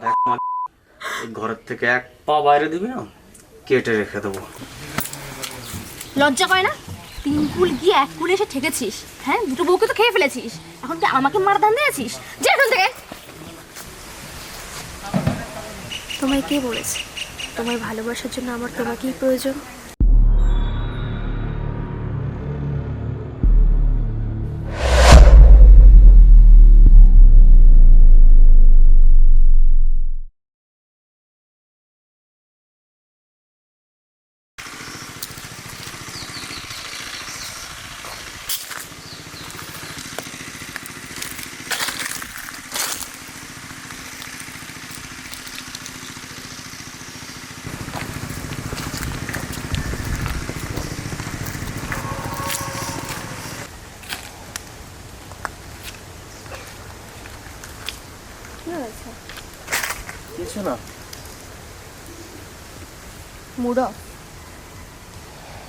দেখ এই ঘরের থেকে এক পা বাইরে দিবি না, কেটে রেখে দেবো। লজ্জা করে না? 3 কুল গিয়ে 1 কুলে এসে ঠেকেছিস। হ্যাঁ, দুটো বউকে তো খেয়ে ফেলেছিস, এখন কি আমাকে মারা ধান দিয়েছিস? যে এখান থেকে। তোমায় কে বলেছে তোমায় ভালোবাসার জন্য আমার তোমাকেই প্রয়োজন? কিছু না। Mood off?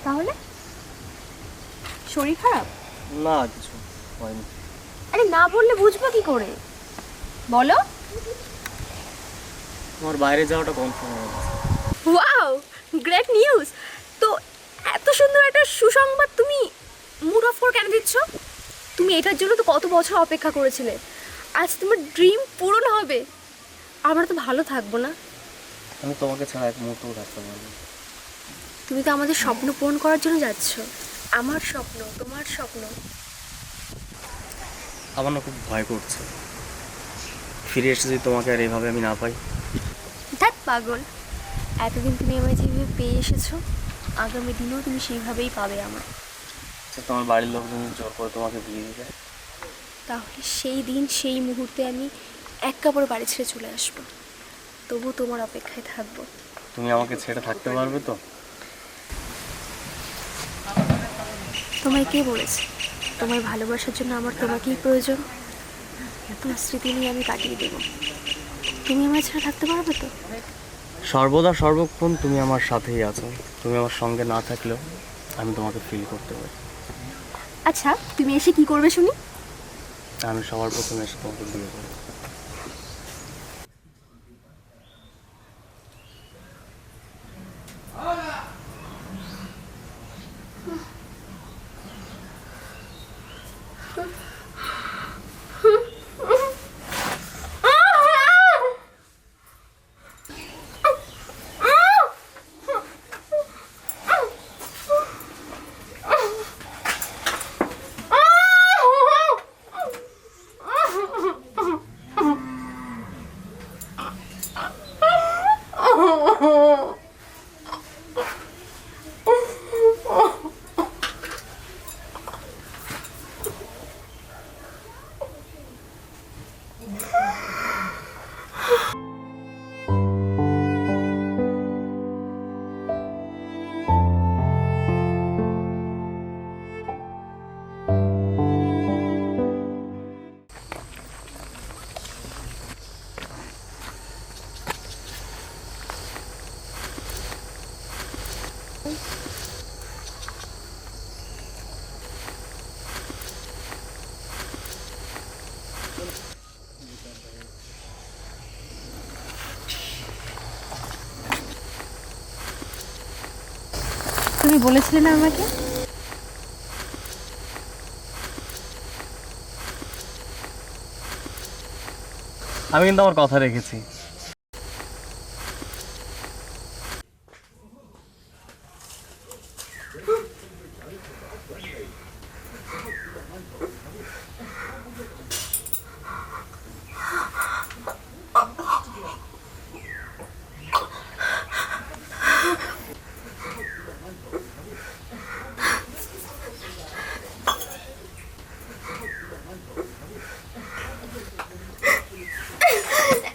তাহলে শরীর খারাপ? না, কিছু হয়নি। আরে না বললে বুঝবো কি করে? বলো। তোমার বাইরে যাওয়াটা কনফার্ম হয়ে গেছে। Wow, great news! তো এত সুন্দর একটা সুসংবাদ তুমি মুড অফ করে কেন দিচ্ছ? তুমি এটার জন্য তো কত বছর অপেক্ষা করেছিলে। আজ তোমার ড্রিম পূরণ হবে। আমরা তো ভালো থাকবো না? আমি তোমাকে ছাড়া এক মুহূর্তও থাকতে পারবো না। তুমি তো আমাদের স্বপ্ন পূরণ করার জন্য যাচ্ছ। আমার স্বপ্ন, তোমার স্বপ্ন। আমার না খুব ভয় করছে, ফিরে এসে যদি তোমাকে আর এইভাবে আমি না পাই। ধ্যাৎ পাগল! এতদিন তুমি আমায় যেভাবে পেয়ে এসেছো, আগামী দিনেও তুমি সেইভাবেই পাবে আমায়। আচ্ছা, তোমার বাড়ির লোকজন জোর করে তোমাকে বিয়ে দিবে, তাহলে সেই দিন সেই মুহূর্তে আমি এক কাপড়ে বাড়ি ছেড়ে চলে আসবো। তবু তোমার অপেক্ষায় থাকবো। তুমি আমাকে ছেড়ে থাকতে পারবে তো? তোমায় কে বলেছে তোমায় ভালোবাসার জন্য আমার তোমাকেই প্রয়োজন? তোমার স্মৃতি নিয়ে আমি কাটিয়ে দেবো। তুমি আমার ছাড়া থাকতে পারবে তো? সর্বদা সর্বক্ষণ তুমি আমার সাথেই আছো। তুমি আমার সঙ্গে না থাকলেও আমি তোমাকে ফিল করতে পারি। আচ্ছা, তুমি এসে কি করবে শুনি? আমি সবার প্রথমে এসে তোমাকে বিয়ে করবো। তুমি বলেছিলে না আমাকে? আমি কিন্তু আমার কথা রেখেছি।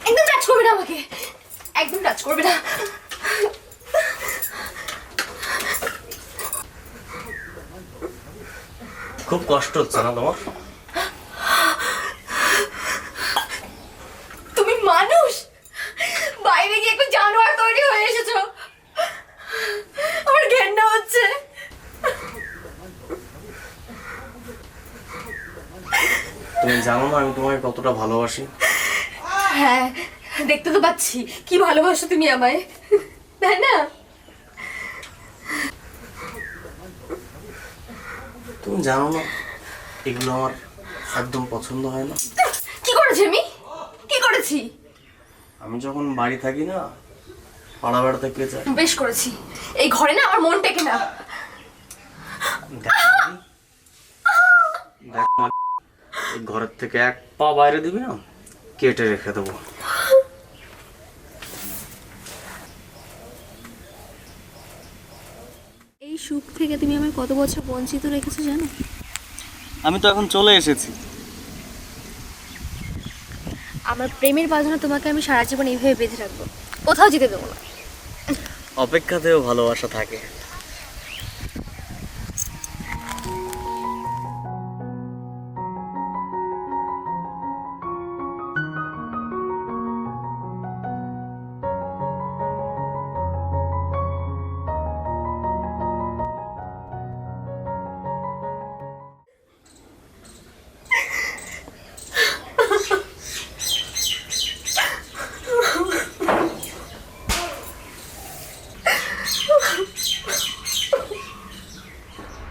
একদম টাচ করবে না আমাকে, একদম টাচ করবে না। খুব কষ্ট হচ্ছে না তোমার? তুমি মানুষ, বাইরে গিয়ে একটু জানোয়ার তৈরি হয়ে এসেছো। আমার ঘেন্না হচ্ছে। তুমি জানো না আমি তোমাকে কতটা ভালোবাসি? হ্যাঁ, দেখতে তো পাচ্ছি কি ভালোবাসো তুমি আমায়, তাই না? তুমি জানো না এগুলো আমার একদম পছন্দ হয় না। কি করেছি আমি? কি করেছি? আমি যখন বাড়ি থাকি না, পাড়া বেড়াতে কে যায়? বেশ করেছি। এই ঘরে না আমার মন টেকে না। দেখ মালি, এই ঘরের থেকে এক পা বাইরে দিবি না, কেটে রেখে দেবো। এই সুখ থেকে তুমি আমায় কত বছর বঞ্চিত রেখেছো জানো? আমি তো এখন চলে এসেছি। আমার প্রেমের বাঁধনে তোমাকে আমি সারা জীবন এইভাবে বেঁধে রাখবো, কোথাও যেতে দেবো না। অপেক্ষাতেও ভালোবাসা থাকে।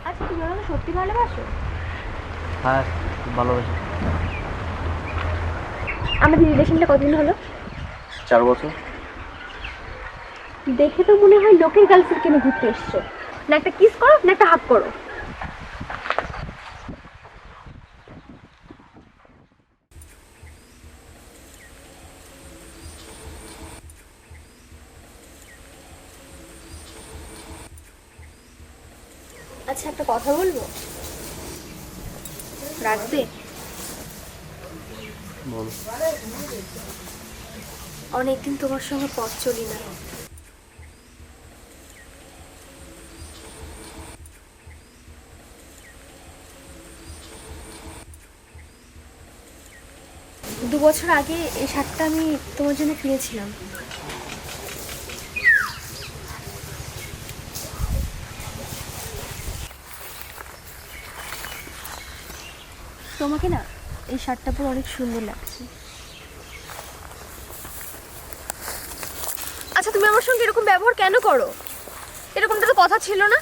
আচ্ছা, তুমি আমাকে সত্যি ভালোবাসো? হ্যাঁ, ভালোবাসি। আমাদের রিলেশনটা কতদিন হলো? 4 বছর। দেখে তো মনে হয় লোকের গার্লফ্রেন্ড কেন ঘুরতে এসছো। না একটা কিস করো, না একটা হাগ করো। আচ্ছা, একটা কথা বলবো, রাখবে? বলো। অনেকদিন তোমার সঙ্গে পথ চলি না। দু বছর আগে এই শার্টটা আমি তোমার জন্য কিনেছিলাম। তোমাকে না এই শার্টটা পরে অনেক সুন্দর লাগছে। আচ্ছা, তুমি আমার সঙ্গে এরকম ব্যবহার কেন করো? এরকমটা তো কথা ছিল না।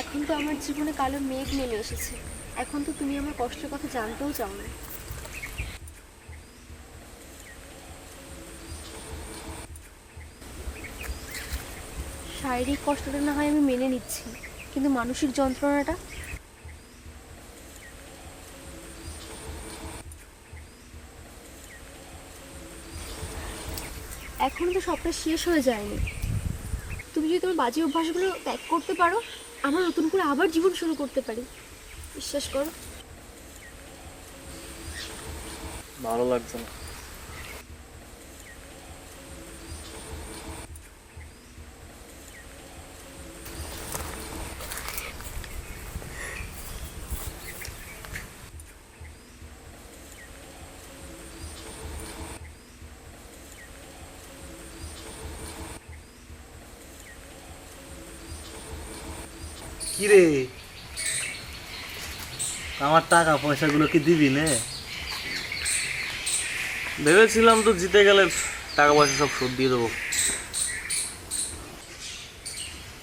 এখন তো আমার জীবনে কালো মেঘ নেমে এসেছে। এখন তো তুমি আমার কষ্টের কথা জানতেও চাও না। শারীরিক কষ্টটা না হয় আমি মেনে নিচ্ছি, কিন্তু মানসিক যন্ত্রণাটা। এখনো তো সবটা শেষ হয়ে যায়নি। তুমি যদি তোমার বাজে অভ্যাসগুলো ত্যাগ করতে পারো, আমরা নতুন করে আবার জীবন শুরু করতে পারি। বিশ্বাস করো। ভালো লাগছে না। কিরে, আমার টাকা পয়সাগুলো কি দিবি নে? ভেবেছিলাম তো জিতে গেলে টাকা পয়সা সব শোধ দিয়ে দেবো।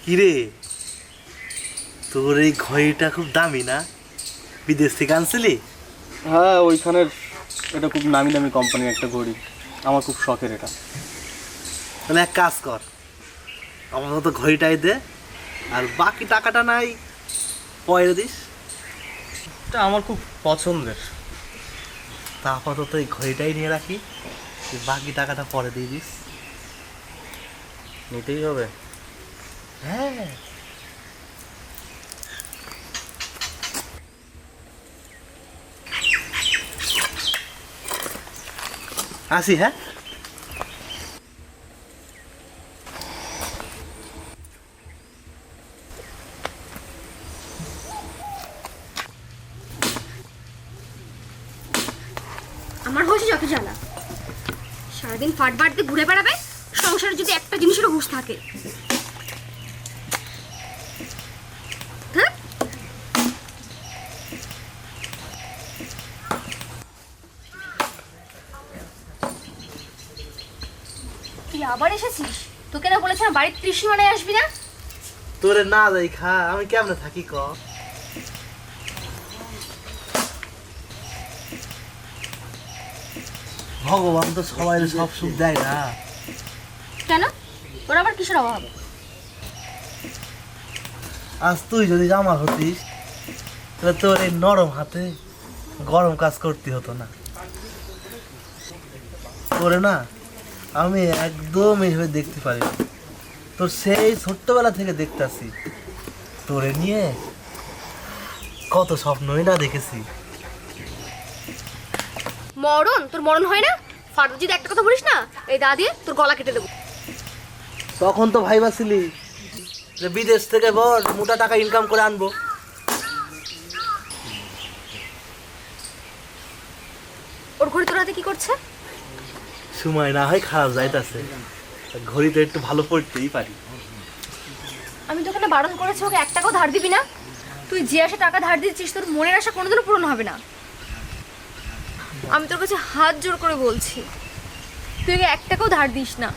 কিরে, তোর এই ঘড়িটা খুব দামি না? বিদেশ থেকে আনছিলি? হ্যাঁ, ওইখানের এটা খুব নামি দামি কোম্পানির একটা ঘড়ি। আমার খুব শখের এটা। তাহলে এক কাজ কর, আমার তো ঘড়িটাই দে, আর বাকি টাকাটা নাই পয়রা দিস। এটা আমার খুব পছন্দের। তা আপাতত এই ঘড়িটাই নিয়ে রাখি, তুই বাকি টাকাটা পরে দিয়ে দিস। নিতেই হবে। হ্যাঁ, আসি। হ্যাঁ, আমার হয়েছে যত জ্বালা। সারাদিন ফাটবার দিয়ে ঘুরে বেড়াবে, সংসারে যদি একটা জিনিসেরও হুঁশ থাকে। হ্যাঁ, আবার এসেছিস? তোকে না বলেছিলাম বাড়ির ত্রিসীমানায় আসবি না? তোরে না যাই খা আমি কেমনে থাকি ক? ভগবান তো সবাই সব সুখ দেয় না। কেন? ওর আবার কিসের অভাব? আজ তুই যদি আমার হতিস তাহলে তোর এই নরম হাতে গরম কাজ করতে হতো না। তোরে না আমি একদম এইভাবে দেখতে পারি না। তোর সেই ছোট্টবেলা থেকে দেখতাছি তোরে নিয়ে কত স্বপ্নই না দেখেছি। মরণ? তোর মরণ হয় না? ফারুক যদি একটা কথা বলিস না, এই দা দিয়ে তোর গলা কেটে দেবো। তখন তো ভাইবাছিলি যে বিদেশ থেকে বল মোটা টাকা ইনকাম করে আনবো। ওর ঘড়ি তোর হাতে কি করছে? সময় না হয় খারাপ যাইতাছে, ঘড়িতে একটু ভালো পড়তেই পারি। আমি তোকে না বারণ করেছি ওকে 1 টাকাও ধার দিবি না। তুই যে আশা টাকা ধার দিচ্ছিস তোর মনের আশা কোনোদিনও পূরণ হবে না। আমি তোর কাছে হাত জোর করে বলছি, তুই ওকে 1 টাকাও ধার দিস না।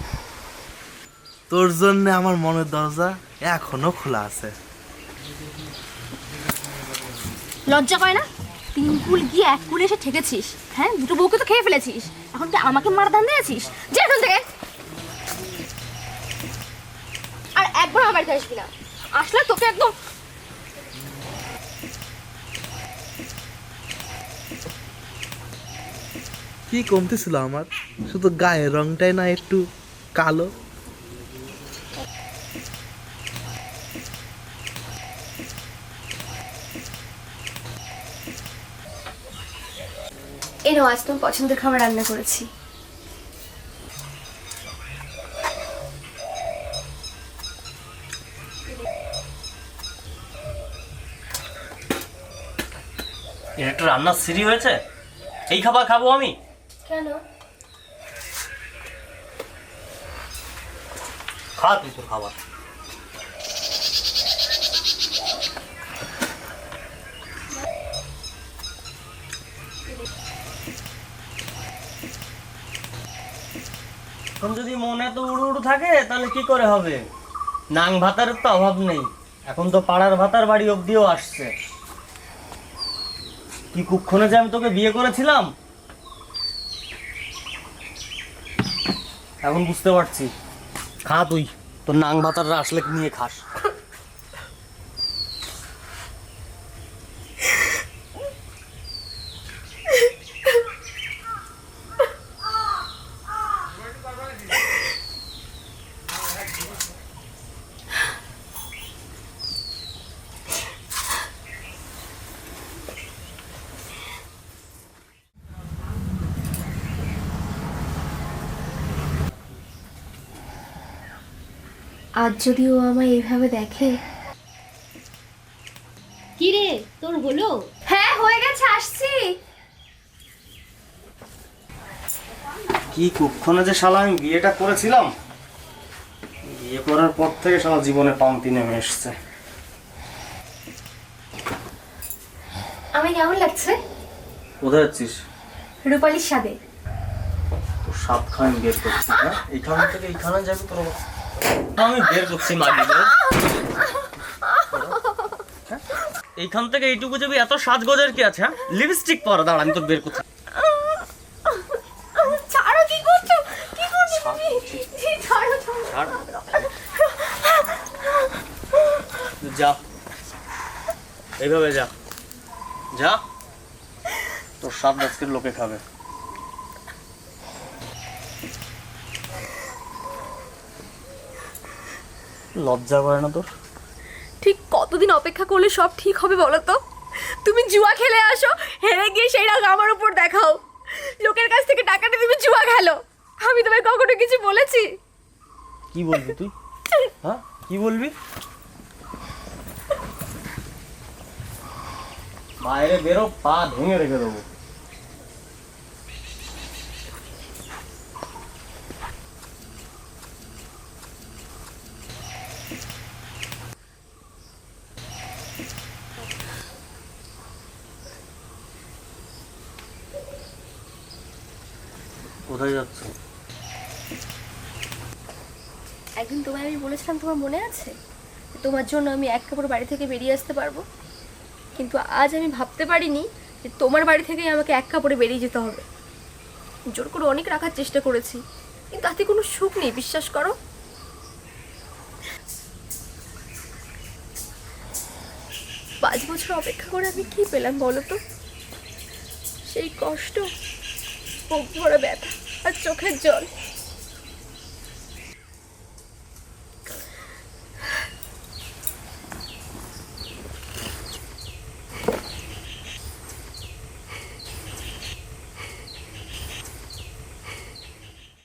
তোর জন্য আমার মনের দরজা এখনো খোলা আছে। লজ্জা পায় না? 3 কুল গিয়ে 1 কুলে এসে ঠেকেছিস। হ্যাঁ, দুটো বউকে তো খেয়ে ফেলেছিস, এখন কি আমাকে মার ধান দিয়েছিস? যা এখান থেকে। আর একবার আমার বাড়িতে আসবি না, আসলে তোকে একদম। কি কমতি ছিল আমার, শুধু গায়ের রংটাই না একটু কালো। এই নাও, আজ তোমার পছন্দের খাবার রান্না করেছি। এর একটু রান্নার সিরি হয়েছে, এই খাবার খাবো আমি। কেন? খা তুই তো খাবার। এখন যদি মনে এত উড়ু উড়ু থাকে তাহলে কি করে হবে? নাং ভাতারের তো অভাব নেই, এখন তো পাড়ার ভাতার বাড়ি অব্দিও আসছে। কি কুক্ষণে যে আমি তোকে বিয়ে করেছিলাম এখন বুঝতে পারছি। খা তুই, তোর নাং ভাতাররা আসলে নিয়ে খাস। আজ যদি ও আমায় এইভাবে দেখে। কি রে, তোর হলো? হ্যাঁ, হয়ে গেছে, আসছি। কি কুক্ষণে যে শালা আমি বিয়েটা করেছিলাম, বিয়ে করার পর থেকে শালা জীবনে পান্তি নেমে এসছে। আমি কেমন লাগছে? কোথায় যাচ্ছিস? রূপালির স্বাদে। তোর সাত খান বের করছি। হ্যাঁ, এইখান থেকে এইখানে যাবি তোর? আমি বের করছি মাগি। এইখান থেকে এইটুকু যাবি, এত সাজগোজের কি আছে? হ্যাঁ, লিপস্টিক পরা, দাঁড়া আমি তোর বের করছি। ছাড়ো, কি করছো? কি করছো তুমি? ছাড়ো, ছাড়ো। যা, এইভাবে যা, যা, তোর সাত আজকের লোকে খাবে। লজ্জা করে না তোর? ঠিক কতদিন অপেক্ষা করলে সব ঠিক হবে বলো তো? তুমি জুয়া খেলে আসো, হেরে গিয়ে সেই রাগ আমার উপর দেখাও। লোকের কাছ থেকে টাকাটা তুমি জুয়া খেলো। আমি তোমায় কখনো কিছু বলেছি? কি বলবি তুই? হ্যাঁ, কি বলবি? বাইরে বেরো, পা ভেঙে রেখে দেবো। কোথায় যাচ্ছ? একদিন তোমায় আমি বলেছিলাম, তোমার মনে আছে, তোমার জন্য আমি এক কাপড় বাড়ি থেকে বেরিয়ে আসতে পারবো। কিন্তু আজ আমি ভাবতে পারিনি যে তোমার বাড়ি থেকেই আমাকে এক কাপড়ে বেরিয়ে যেতে হবে। জোর করে অনেক রাখার চেষ্টা করেছি, কিন্তু তাতে কোনো সুখ নেই, বিশ্বাস করো। 5 বছর অপেক্ষা করে আমি কি পেলাম বলো তো? সেই কষ্ট, বুক ভরা ব্যথা আর চোখের জল।